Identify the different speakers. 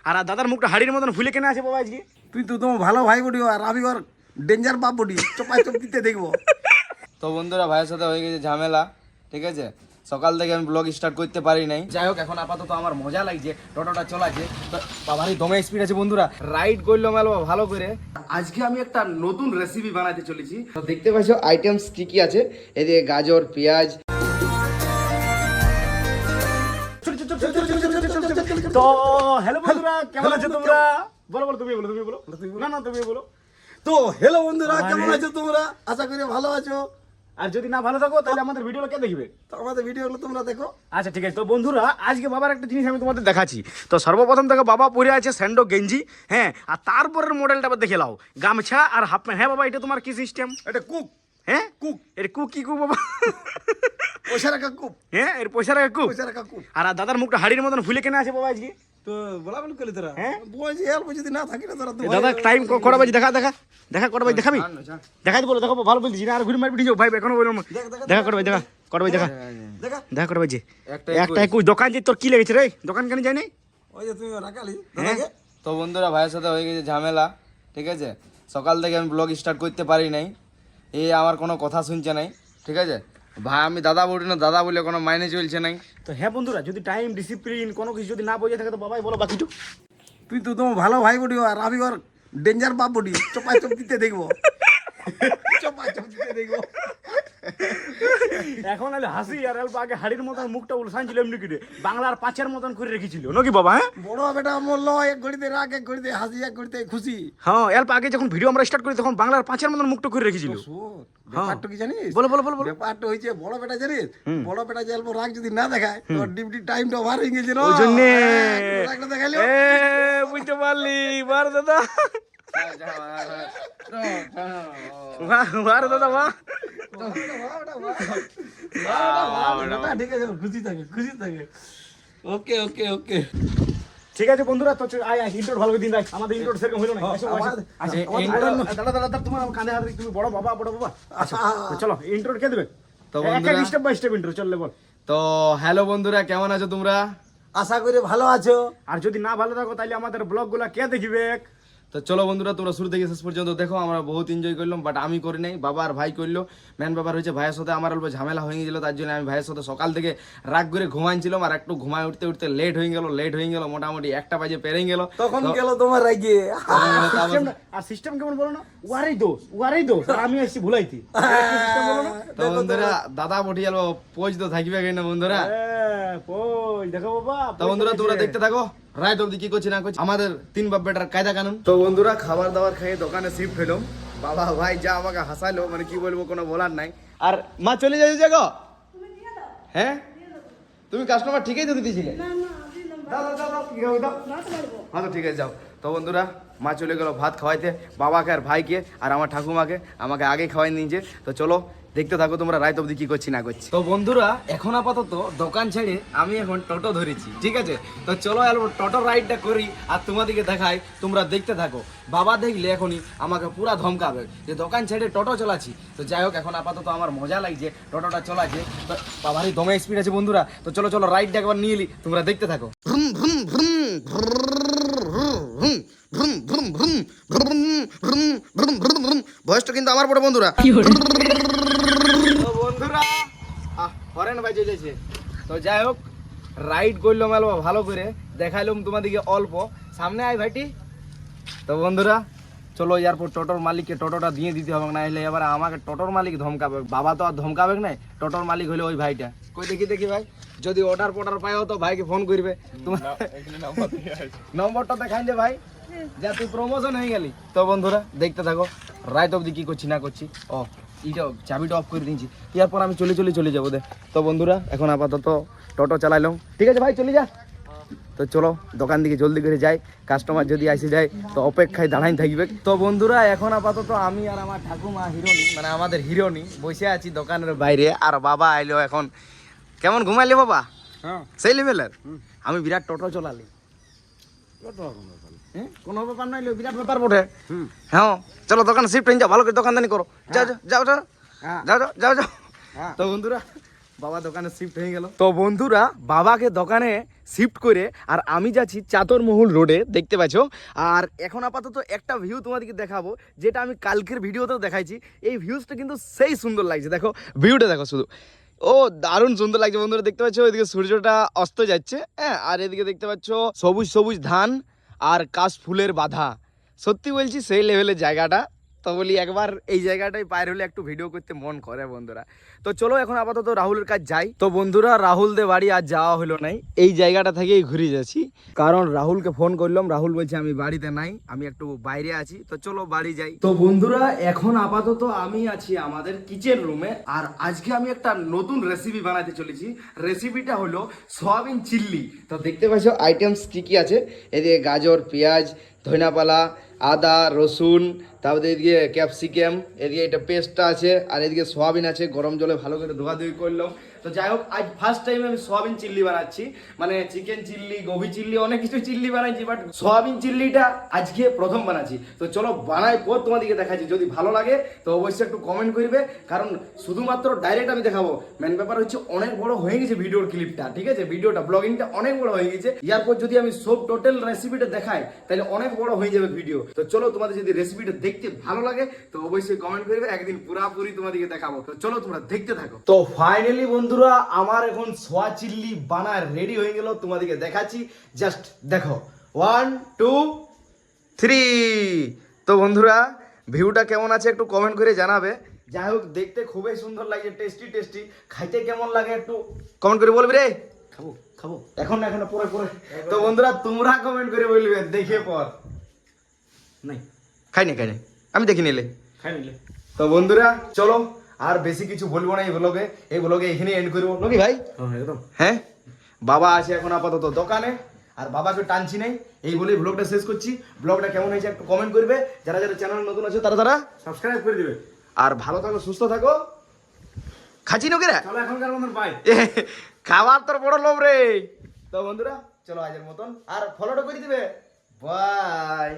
Speaker 1: আর দাদার মুখটা হাড়ির মতন ফুলে কেনে আছে বাবা আজকে।
Speaker 2: তুই তো তোমার ভালো ভাই বটি আর আমি ওর ডেঞ্জার বাপ বটি, চপাই চপ দিতে দেখবো।
Speaker 3: তো বন্ধুরা ভাইয়ের সাথে হয়ে গেছে ঝামেলা, ঠিক আছে। সকাল থেকে আমি ব্লগ স্টার্ট করতে পারি নাই। যাই হোক, এখন আপাতত আমার মজা লাগছে, টোটোটা চলাছে তো বাবারই দমে স্পিড আছে বন্ধুরা। রাইড করলো মেলো ভালো করে। আজকে আমি একটা নতুন রেসিপি বানাতে চলেছি। তো দেখতে পাচ্ছ আইটেমস কি কি আছে, এদিকে গাজর, পেঁয়াজ।
Speaker 1: তো হ্যালো বন্ধুরা, কেমন আছো তোমরা? বলো বলো, তুমি বলো, তুমি বলো। না না, তুমি বলো।
Speaker 2: তো হ্যালো বন্ধুরা, কেমন আছো তোমরা? আশা করি ভালো আছো।
Speaker 1: আর যদি না ভালো থাকো তাহলে আমাদের ভিডিওটা কে দেখবে?
Speaker 2: তো আমাদের ভিডিওগুলো তোমরা দেখো।
Speaker 1: আচ্ছা ঠিক আছে। তো বন্ধুরা, আজকে বাবার একটা জিনিস আমি তোমাদের দেখাচ্ছি। তো সর্বপ্রথম দেখো, বাবা পরে আছে স্যান্ডো গেঞ্জি, হ্যাঁ। আর তারপরের মডেলটা আবার দেখে লাও, গামছা আর হাফ প্যান্ট। হ্যাঁ বাবা, এটা তোমার কি সিস্টেম?
Speaker 2: এটা কুক,
Speaker 1: হ্যাঁ কুক। এর কুক কি কুক বাবা?
Speaker 2: পয়সা রাখা কুক,
Speaker 1: হ্যাঁ, এর পয়সা রাখা কুক।
Speaker 2: পয়সা রাখা কুক।
Speaker 1: আর দাদার মুখটা হাড়ির মতন ফুলে কেনে আছে বাবা আজকে।
Speaker 2: তো বলা বলি করলি তোরা,
Speaker 1: হ্যাঁ
Speaker 2: বলছি অল্প যদি না থাকি না তোরা তো
Speaker 1: দাদা টাইম কটা বাজে? দেখা দেখা দেখা কটা বাজে দেখাবি? দেখাই বলো, দেখো ভালো বলছি না, আর ঘুরে মারবি যাও ভাই, এখনো বললাম দেখা কটা বাজে, দেখা কটা বাজে, দেখা
Speaker 2: দেখা।
Speaker 1: দেখা কটা বাজে।
Speaker 3: একটা
Speaker 1: একটা একুশ। দোকান যে তোর কি লেগেছে রে? দোকান কেন যাই নাই?
Speaker 2: ওই যে তুমি রাখালি
Speaker 1: হ্যাঁ।
Speaker 2: দাদাকে।
Speaker 3: তো বন্ধুরা ভাইয়ের সাথে হয়ে গেছে ঝামেলা, ঠিক আছে। সকাল থেকে আমি ব্লগ স্টার্ট করতে পারি নাই। এই আমার কোনো কথা শুনছে নাই, ঠিক আছে। ভাই আমি দাদা বলি না, দাদা বলে কোনো মাইনে চলছে নাই।
Speaker 1: তো হ্যাঁ বন্ধুরা, যদি টাইম ডিসিপ্লিন কোনো কিছু যদি না বোঝা থাকে তো বাবাই বলো বাকিটু।
Speaker 2: তুই তো তোমার ভালো ভাই বটি আর আমি ওর ডেঞ্জার বাপ বটি, চপাই চপ দিতে দেখবো। চপাই চপ দিতে দেখবো।
Speaker 1: এখন আলে হাসি আর অল্প আগে হাড়ির মতন মুখটা উলসান ছিল এমনি করে, বাংলার পাঁচের মতন করে রেখেছিল নাকি বাবা? হ্যাঁ
Speaker 2: বড় বেটা মরল, এক ঘড়িতে রাগ, এক ঘড়িতে হাসি, এক ঘড়িতে খুশি।
Speaker 1: হ্যাঁ, অল্প আগে যখন ভিডিও আমরা স্টার্ট করি তখন বাংলার পাঁচের মতন মুখটা করে রেখেছিল।
Speaker 2: শোন, ব্যাপারটা কি জানিস?
Speaker 1: বলো বলো বলো বলো।
Speaker 2: ব্যাপারটা হয়েছে বড় বেটা জানিস, বড় বেটা যে অল্প রাগ যদি না দেখায় তোর ডিউটি টাইমটা ওভার হয়ে গেছে না,
Speaker 1: ওই জন্যে
Speaker 2: রাগটা দেখাইলো।
Speaker 1: বুঝতে পারলি বার দাদা, বার দাদা বাহ।
Speaker 2: বেটা ঠিক আছে, খুশি থাকে, খুশি থাকে। ওকে ওকে ওকে।
Speaker 1: ঠিক আছে বন্ধুরা, তো ইন্ট্রো ভালো করে দিন রাখ, আমাদের ইন্ট্রো সেরকম হলো না। আসো, আসো। আচ্ছা, দাদা দাদা দাদা, তোমার কাঁধে হাত রেখে, তুমি বড় বাবা, বড় বাবা। আচ্ছা তো চলো, ইন্ট্রো কে দেবে?
Speaker 3: তো
Speaker 1: একটা
Speaker 3: বন্ধুরা,
Speaker 1: স্টেপ বাই স্টেপ ইন্ট্রো চললে বল।
Speaker 3: তো হ্যালো বন্ধুরা, কেমন আছো তোমরা?
Speaker 2: আশা করি ভালো আছো।
Speaker 1: আর যদি না ভালো থাকো তাহলে আমাদের ব্লগগুলো কে দেখবে?
Speaker 3: তো চলো বন্ধুরা, তোমরা শুরু থেকে শেষ পর্যন্ত দেখো। আমরা বহুত এনজয় করলাম, বাট আমি করি নাই, বাবা আর ভাই করলো। মেন ব্যাপার হয়েছে ভাইয়ের সাথে আমার অল্প ঝামেলা হয়ে গেছিলো, তার জন্য আমি ভাইয়ের সাথে সকাল থেকে রাগ করে ঘুমাইছিলাম। আর একটু ঘুমায় উঠতে উঠতে লেট হয়ে গেল, মোটামুটি 1টা বাজে পেরিয়ে গেল।
Speaker 2: তখন গেল তোমার রাগে।
Speaker 1: আর সিস্টেম কেমন বলো না, ওয়ারই দোষ আর আমি আসছি ভুলাইতি। সিস্টেম বলো না।
Speaker 3: তো বন্ধুরা, দাদা বটি গেল, পোজ তো থাকবে না বন্ধুরা।
Speaker 1: কই দেখো বাবা।
Speaker 3: তো বন্ধুরা, তোমরা দেখতে থাকো রাইট অব্দি কি করছি না করছি, আমাদের 3 বাপ বেটার কায়দা কানুন। তো বন্ধুরা, খাবার দাবার খেয়ে দোকানে শিফট হলাম। বাবা ভাই যা আমাকে হাসালো, মানে কি বলবো, কোনো বলার নাই। আর মা চলে যাচ্ছে জাগো। হ্যাঁ, তুমি কাস্টমার ঠিকই তো দিতেছিলে। হ্যাঁ তো ঠিক আছে, যাও। তো বন্ধুরা, মা চলে গেল ভাত খাওয়াইতে বাবাকে আর ভাইকে, আর আমার ঠাকুমাকে আমাকে আগে খাওয়াই নিয়েছে। তো চলো দেখতে থাকো তোমরা রাত অবধি কি করছি না করছি। তো বন্ধুরা, এখন আপাতত দোকান ছেড়ে আমি এখন টোটো ধরেছি, ঠিক আছে। তো চলো টোটো রাইডটা করি আর তোমাদেরকে দেখাই, তোমরা দেখতে থাকো। বাবা দেখলে এখনই আমাকে পুরা ধমকাবে যে দোকান ছেড়ে টোটো চালাচ্ছি। তো যাই হোক, এখন আপাতত আমার মজা লাগছে, টোটোটা চলাচ্ছে। তো বাবারই দমে স্পিড আছে বন্ধুরা। তো চলো চলো রাইডটা একবার নিয়ে এলি, তোমরা দেখতে থাকো। বয়সটা কিন্তু আমার বড় বন্ধুরা। তো বন্ধুরা, হরেন বাজে যাচ্ছে। তো যাই হোক, রাইড করলাম এলো ভালো করে, দেখাইলাম তোমাদেরকে অল্প। সামনে আয় ভাইটি। তো বন্ধুরা, চলো এয়ারপোর্ট টোটোর মালিককে টোটোটা দিয়ে দিতে হবে, না হলে এবার আমাকে টোটোর মালিক ধমকাবে। বাবা তো আর ধমকাবে না, টোটোর মালিক হলে ওই ভাইটা। কই দেখি ভাই, যদি অর্ডার পাইও তো ভাইকে ফোন করবে। তোমার নম্বরটা দেখাই দে ভাই, যা তুই প্রমোশন হয়ে গেলি। তো বন্ধুরা, দেখতে থাকো রাইট অবধি কি করছি না করছি। ও এইটা চাবিটা অফ করে দিয়েছি, এরপর আমি চলে যাবো দে। তো বন্ধুরা, এখন আপাতত টোটো চালাইলাম, ঠিক আছে ভাই চলে যা। তো চলো দোকান দিকে জলদি করে যাই, কাস্টমার যদি আসে যায় তো অপেক্ষায় দাঁড়াই থাকবে। তো বন্ধুরা, এখন আপাতত আমি আর আমার ঠাকুমা হিরোনি, মানে আমাদের হিরোনি বসে আছি দোকানের বাইরে। আর বাবা আইলো এখন। কেমন ঘুমাইলে বাবা?
Speaker 2: হ্যাঁ,
Speaker 3: সেই লেভেলের। আমি বিরাট টোটো চলালি,
Speaker 1: কোনো ব্যাপার নাই, বিরাট ব্যাপার বটে।
Speaker 3: হ্যাঁ চলো দোকান শিফট হয়ে যাও, ভালো করে দোকানদানি করো। যাও যাও যাও যাও
Speaker 2: হ্যাঁ।
Speaker 3: যাও যাও যাও যাও।
Speaker 2: হ্যাঁ।
Speaker 3: তো বন্ধুরা, বাবা দোকানে শিফট হয়ে গেল। তো বন্ধুরা বাবাকে দোকানে শিফট করে আর আমি যাচ্ছি চাতরমহল রোডে, দেখতে পাচ্ছ। আর এখন আপাতত একটা ভিউ তোমাদেরকে দেখাবো, যেটা আমি কালকের ভিডিওতেও দেখাইছি। এই ভিউজটা কিন্তু সেই সুন্দর লাগছে, দেখো ভিউটা দেখো শুধু, ও দারুণ সুন্দর লাগছে বন্ধুরা। দেখতে পাচ্ছ ওইদিকে সূর্যটা অস্ত যাচ্ছে, হ্যাঁ, আর এদিকে দেখতে পাচ্ছ সবুজ সবুজ ধান আর কাশ ফুলের বাধা। সত্যি বলছি সেই লেভেলের জায়গাটা। তো বলি একবার এই জায়গাটায় বাইর হলে একটু ভিডিও করতে মন করে বন্ধুরা। তো চলো এখন আপাতত রাহুলের কাছে যাই। তো বন্ধুরা রাহুল দে বাড়ি আজ যাওয়া হলো নাই, এই জায়গাটা থেকেই ঘুরে যাচ্ছি, কারণ রাহুলকে ফোন করলাম, রাহুল বলছে আমি বাড়িতে নাই, আমি একটু বাইরে আছি। তো চলো বাড়ি যাই। তো বন্ধুরা এখন আপাতত আমি আছি আমাদের কিচেন রুমে, আর আজকে আমি একটা নতুন রেসিপি বানাতে চলেছি। রেসিপিটা হলো সয়াবিন চিল্লি। তো দেখতে পাচ্ছ আইটেমস কি কি আছে, এদিকে গাজর, পেঁয়াজ, ধনিয়াপালা, আদা, রসুন, তারপরে এদিকে ক্যাপসিকাম, এদিকে এটা পেস্টটা আছে, আর এদিকে সয়াবিন আছে, গরম জলে ভালো করে ধোয়াধুয়ি করলাম। তো যাই হোক আজ ফার্স্ট টাইম আমি সয়াবিন চিল্লি বানাচ্ছি, মানে চিকেন চিল্লি, গোবি চিল্লি, অনেক কিছু চিল্লি বানাইছি, বাট সয়াবিন চিল্লিটা আজকে প্রথম বানাচ্ছি। তো চলো বানাই পর তোমাদেরকে দেখাচ্ছি, যদি ভালো লাগে তো অবশ্যই একটু কমেন্ট করবে, কারণ শুধুমাত্র ডাইরেক্ট আমি দেখাবো, মেন ব্যাপার হচ্ছে অনেক বড় হয়ে গেছে ভিডিওর ক্লিপটা, ঠিক আছে, ভিডিওটা ব্লগিংটা অনেক বড় হয়ে গেছে। এরপর যদি আমি সব টোটাল রেসিপিটা দেখাই তাহলে অনেক বড় হয়ে যাবে ভিডিও। তো চলো তোমাদের যদি রেসিপিটা দেখতে ভালো লাগে তো অবশ্যই কমেন্ট করবে, একদিন পুরাপুরি তোমাদেরকে দেখাবো। তো চলো তোমরা দেখতে থাকো। তো ফাইনালি বন্ধুরা আমার এখন সোয়া চিল্লি বানা রেডি হয়ে গেল, তোমাদেরকে দেখাচ্ছি, জাস্ট দেখো 1 2 3। তো বন্ধুরা ভিউটা কেমন আছে একটু কমেন্ট করে জানাবে। যাই হোক দেখতে খুবই সুন্দর লাগে, টেস্টি টেস্টি, খাইতে কেমন লাগে একটু কমেন্ট করে বলবি রে। খাবো খাবো এখন না, এখন পরে পরে। তো বন্ধুরা তোমরা কমেন্ট করে বলবে দেখে পর। নাই খাই নাই আমি দেখি নিলে খাই নিলে। তো বন্ধুরা চলো আর বেশি কিছু বলবো না, এই ব্লগে এখানে এন্ড করবো নাকি ভাই? একদম হ্যাঁ। বাবা আছে এখন আপাতত দোকানে, আর বাবাকে টানছি নাই, এই বলেই ব্লগটা শেষ করছি। ব্লগটা কেমন হয়েছে একটু কমেন্ট করবে, যারা যারা চ্যানেল নতুন আছে তারা সাবস্ক্রাইব করে দিবে। আর ভালো থাকো, সুস্থ থাকো, খাচ্ছি নোকেরা চলো এখনকার মতন বাই। খাবার তোর বড় লোভ রে। তো বন্ধুরা চলো আজের মতন, আর ফলোটা করে দিবে, বাই।